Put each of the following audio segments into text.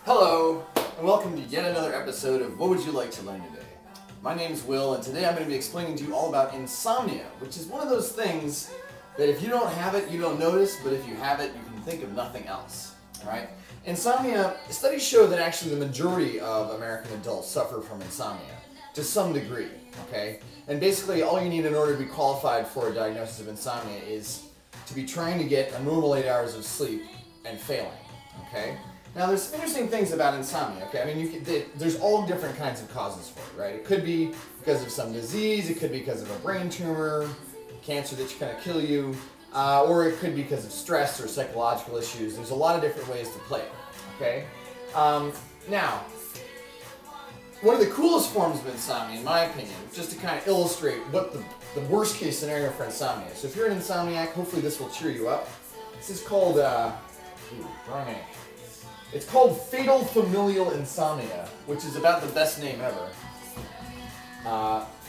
Hello, and welcome to yet another episode of What Would You Like to Learn Today? My name is Will, and today I'm going to be explaining to you all about insomnia, which is one of those things that if you don't have it, you don't notice, but if you have it, you can think of nothing else. Alright? Insomnia, studies show that actually the majority of American adults suffer from insomnia, to some degree, okay? And basically all you need in order to be qualified for a diagnosis of insomnia is to be trying to get a normal 8 hours of sleep and failing, okay? Now, there's some interesting things about insomnia, okay? I mean, there's all different kinds of causes for it, right? It could be because of some disease, it could be because of a brain tumor, cancer that can kill you, or it could be because of stress or psychological issues. There's a lot of different ways to play it, okay? Now, one of the coolest forms of insomnia, in my opinion, just to kind of illustrate what the worst case scenario for insomnia is. So if you're an insomniac, hopefully this will cheer you up. This is called, wrong name. It's called fatal familial insomnia, which is about the best name ever.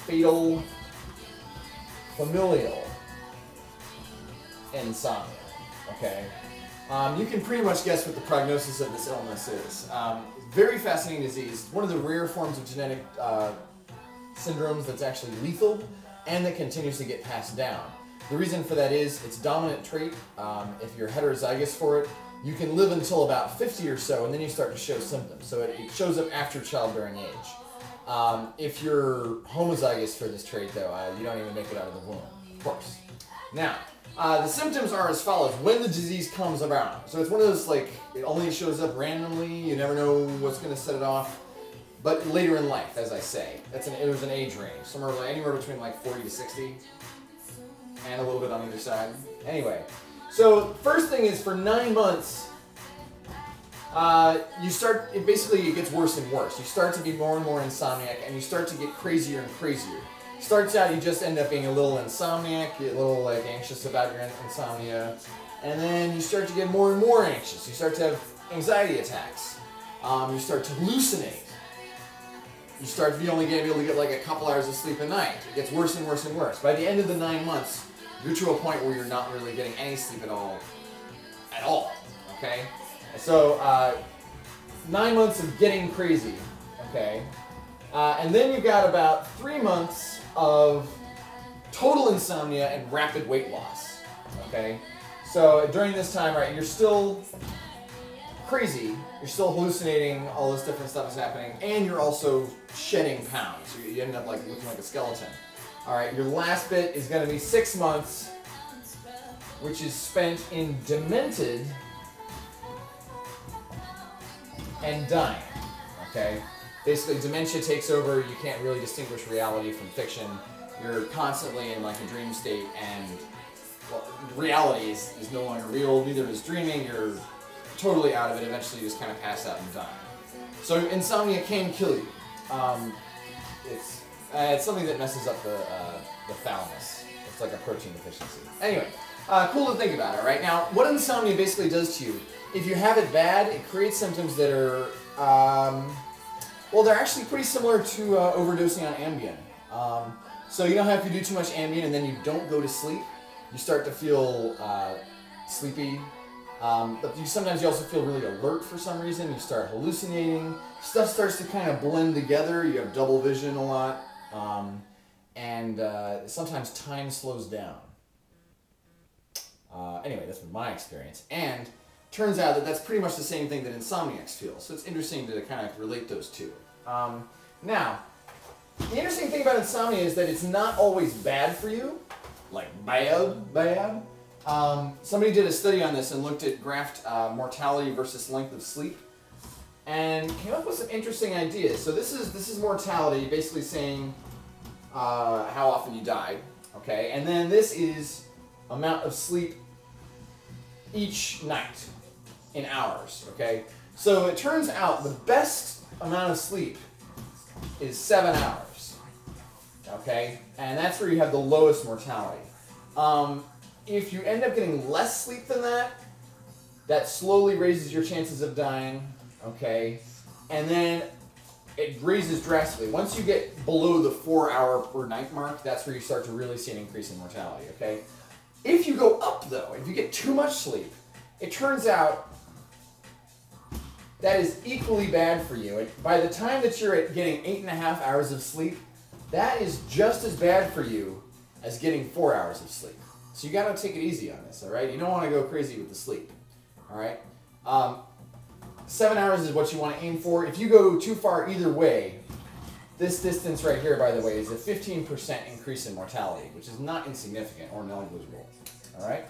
Fatal familial insomnia, okay? You can pretty much guess what the prognosis of this illness is. Very fascinating disease, one of the rare forms of genetic syndromes that's actually lethal and that continues to get passed down. The reason for that is its dominant trait, if you're heterozygous for it, you can live until about 50 or so, and then you start to show symptoms. So it shows up after childbearing age. If you're homozygous for this trait, though, you don't even make it out of the womb, of course. Now, the symptoms are as follows when the disease comes around. So it's one of those, like, it only shows up randomly, you never know what's going to set it off. But later in life, as I say, there's an age range, anywhere between like 40 to 60, and a little bit on either side. Anyway. So, first thing is for 9 months, it gets worse and worse. You start to be more and more insomniac, and you start to get crazier and crazier. Starts out, you just end up being a little insomniac, get a little anxious about your insomnia, and then you start to get more and more anxious. You start to have anxiety attacks. You start to hallucinate. You only get able to get like a couple hours of sleep a night. It gets worse and worse and worse. By the end of the 9 months, you're to a point where you're not really getting any sleep at all, okay? So, 9 months of getting crazy, okay? And then you've got about 3 months of total insomnia and rapid weight loss, okay? So, during this time, right, you're still crazy, you're still hallucinating, all this different stuff is happening, and you're also shedding pounds. You end up looking like a skeleton. Alright, your last bit is going to be 6 months, which is spent in demented and dying, okay? Basically, dementia takes over, you can't really distinguish reality from fiction. You're constantly in like a dream state, and well, reality is no longer real, neither is dreaming, you're totally out of it, eventually you just kind of pass out and die. So insomnia can kill you. It's something that messes up the thalamus. It's like a protein deficiency. Anyway, cool to think about it, right? Now, what insomnia basically does to you, if you have it bad, it creates symptoms that are, well, they're actually pretty similar to overdosing on Ambien. So you know how if you do too much Ambien and then you don't go to sleep, you start to feel sleepy. But sometimes you also feel really alert for some reason. You start hallucinating. Stuff starts to kind of blend together. You have double vision a lot. And sometimes time slows down. Anyway, that's been my experience. And turns out that that's pretty much the same thing that insomniacs feel. So it's interesting to kind of relate those two. Now, the interesting thing about insomnia is that it's not always bad for you. Like bad. Somebody did a study on this and looked at graphed mortality versus length of sleep, and came up with some interesting ideas. So this is mortality, basically saying how often you died, okay? And then this is amount of sleep each night in hours, okay? So it turns out the best amount of sleep is 7 hours, okay? And that's where you have the lowest mortality. If you end up getting less sleep than that, that slowly raises your chances of dying, okay? And then it raises drastically. Once you get below the 4-hour per night mark, that's where you start to really see an increase in mortality, okay? If you go up, though, if you get too much sleep, it turns out that is equally bad for you. And by the time that you're at getting 8.5 hours of sleep, that is just as bad for you as getting 4 hours of sleep. So you got to take it easy on this, all right? You don't want to go crazy with the sleep, all right? 7 hours is what you want to aim for. If you go too far either way, this distance right here, by the way, is a 15% increase in mortality, which is not insignificant or negligible, all right?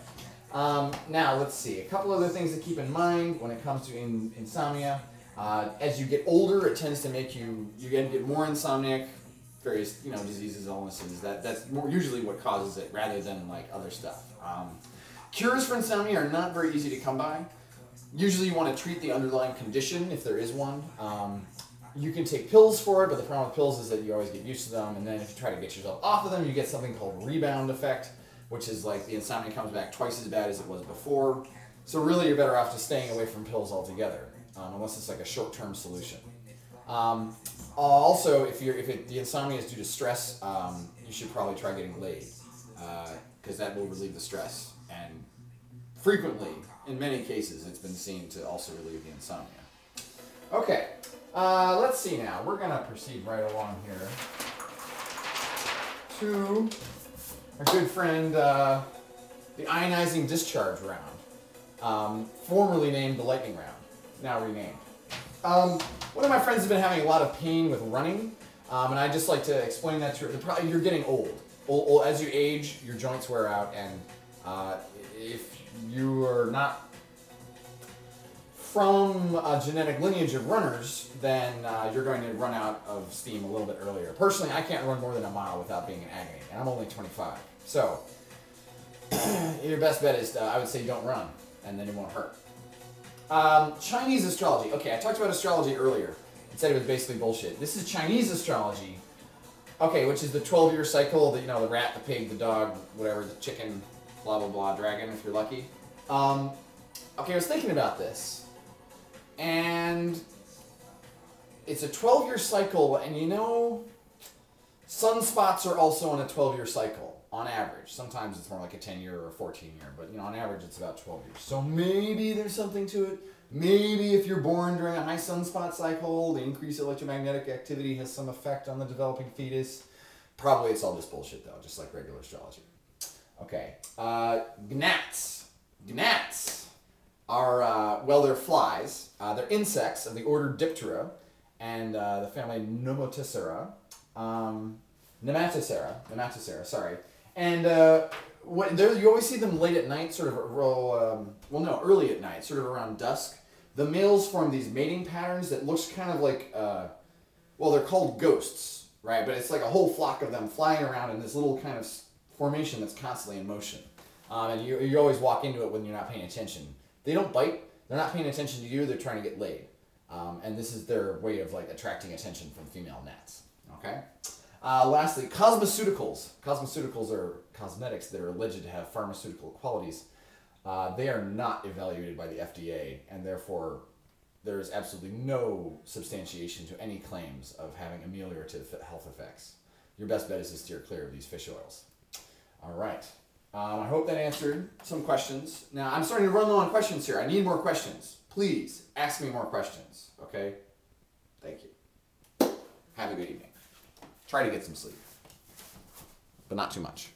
Now, let's see. A couple other things to keep in mind when it comes to insomnia. As you get older, it tends to make you get more insomniac. Various, diseases, illnesses. That's more usually what causes it, rather than like other stuff. Cures for insomnia are not very easy to come by. Usually, you want to treat the underlying condition if there is one. You can take pills for it, but the problem with pills is that you always get used to them, and then if you try to get yourself off of them, you get something called rebound effect, which is like the insomnia comes back twice as bad as it was before. So really, you're better off just staying away from pills altogether, unless it's like a short-term solution. Also, if the insomnia is due to stress, you should probably try getting laid, because that will relieve the stress. And frequently, in many cases, it's been seen to also relieve the insomnia. Okay, let's see now. We're going to proceed right along here to our good friend, the ionizing discharge round, formerly named the lightning round, now renamed. One of my friends has been having a lot of pain with running, and I'd just like to explain that to her. You're getting old. As you age, your joints wear out, and if you are not from a genetic lineage of runners, then you're going to run out of steam a little bit earlier. Personally, I can't run more than a mile without being in agony, and I'm only 25. So, your best bet is, I would say, don't run, and then it won't hurt. Chinese astrology. Okay, I talked about astrology earlier and said it was basically bullshit. This is Chinese astrology, okay, which is the 12-year cycle, the rat, the pig, the dog, whatever, the chicken, blah, blah, blah, dragon, if you're lucky. Okay, I was thinking about this, and it's a 12-year cycle, and sunspots are also on a 12-year cycle. On average. Sometimes it's more like a 10-year or a 14-year, but on average it's about 12 years. So maybe there's something to it. Maybe if you're born during a high sunspot cycle, the increased electromagnetic activity has some effect on the developing fetus. Probably it's all just bullshit though, just like regular astrology. Okay, gnats. Gnats are, they're flies. They're insects of the order Diptera and the family Nematocera. Nematocera, sorry. And you always see them late at night, sort of, early at night, sort of around dusk. The males form these mating patterns that looks kind of like, they're called ghosts, right? But it's like a whole flock of them flying around in this little kind of formation that's constantly in motion. And you always walk into it when you're not paying attention. They don't bite. They're not paying attention to you. They're trying to get laid. And this is their way of like attracting attention from female gnats, okay? Lastly, cosmeceuticals. Cosmeceuticals are cosmetics that are alleged to have pharmaceutical qualities. They are not evaluated by the FDA, and therefore there is absolutely no substantiation to any claims of having ameliorative health effects. Your best bet is to steer clear of these fish oils. All right. I hope that answered some questions. Now, I'm starting to run low on questions here. I need more questions. Please ask me more questions, okay? Thank you. Have a good evening. Try to get some sleep, but not too much.